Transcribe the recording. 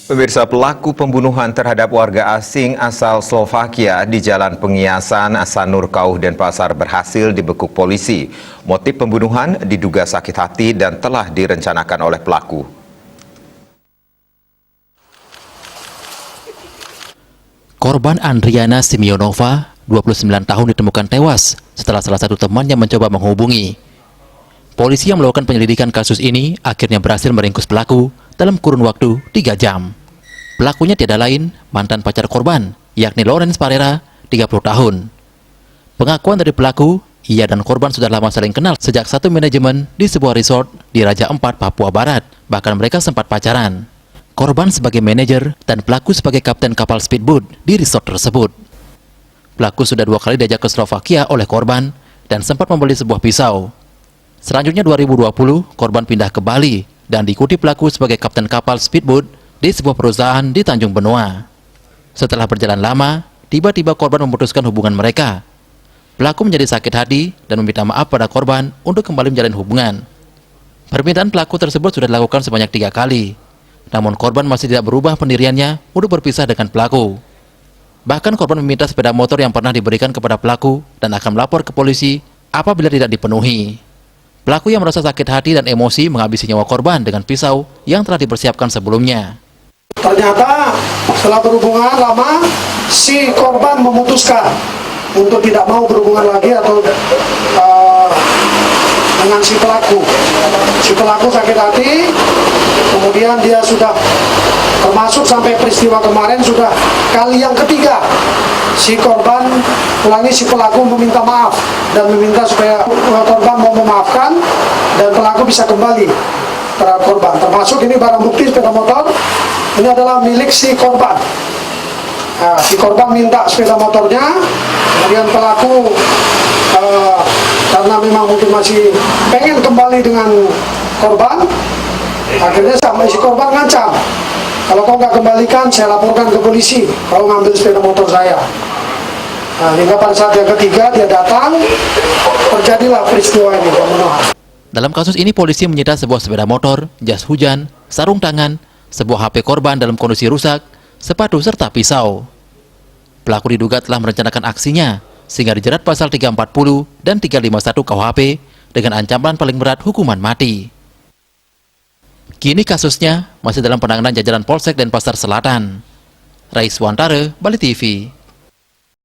Pemirsa, pelaku pembunuhan terhadap warga asing asal Slovakia di Jalan Pengiasan, Sanur Kauh, Denpasar berhasil dibekuk polisi. Motif pembunuhan diduga sakit hati dan telah direncanakan oleh pelaku. Korban Andriana Simionova, 29 tahun, ditemukan tewas setelah salah satu temannya mencoba menghubungi. Polisi yang melakukan penyelidikan kasus ini akhirnya berhasil meringkus pelaku dalam kurun waktu 3 jam. Pelakunya tiada lain mantan pacar korban, yakni Lawrence Parera, 30 tahun. Pengakuan dari pelaku, ia dan korban sudah lama saling kenal sejak satu manajemen di sebuah resort di Raja Ampat, Papua Barat. Bahkan mereka sempat pacaran. Korban sebagai manajer dan pelaku sebagai kapten kapal speedboat di resort tersebut. Pelaku sudah 2 kali diajak ke Slovakia oleh korban dan sempat membeli sebuah pisau. Selanjutnya 2020, korban pindah ke Bali dan diikuti pelaku sebagai kapten kapal speedboat di sebuah perusahaan di Tanjung Benoa. Setelah berjalan lama, tiba-tiba korban memutuskan hubungan mereka. Pelaku menjadi sakit hati dan meminta maaf pada korban untuk kembali menjalin hubungan. Permintaan pelaku tersebut sudah dilakukan sebanyak 3 kali. Namun korban masih tidak berubah pendiriannya untuk berpisah dengan pelaku. Bahkan korban meminta sepeda motor yang pernah diberikan kepada pelaku dan akan melapor ke polisi apabila tidak dipenuhi. Pelaku yang merasa sakit hati dan emosi menghabisi nyawa korban dengan pisau yang telah dipersiapkan sebelumnya. Ternyata setelah berhubungan lama, si korban memutuskan untuk tidak mau berhubungan lagi atau dengan si pelaku. Si pelaku sakit hati, kemudian dia sudah termasuk sampai peristiwa kemarin sudah kali yang ketiga si korban si pelaku meminta maaf dan meminta supaya korban mau memaafkan dan pelaku bisa kembali terhadap korban. Termasuk ini barang bukti sepeda motor, ini adalah milik si korban. Nah, si korban minta sepeda motornya, kemudian pelaku karena memang mungkin masih pengen kembali dengan korban, akhirnya sampai si korban ngancam, kalau kau nggak kembalikan, saya laporkan ke polisi kalau ngambil sepeda motor saya. Nah, hingga pada saat yang ketiga dia datang, terjadilah peristiwa ini pembunuhan. Dalam kasus ini polisi menyita sebuah sepeda motor, jas hujan, sarung tangan, sebuah HP korban dalam kondisi rusak, sepatu serta pisau. Pelaku diduga telah merencanakan aksinya sehingga dijerat pasal 340 dan 351 KUHP dengan ancaman paling berat hukuman mati. Kini kasusnya masih dalam penanganan jajaran Polsek Denpasar Selatan. Rais Wantara, Bali TV.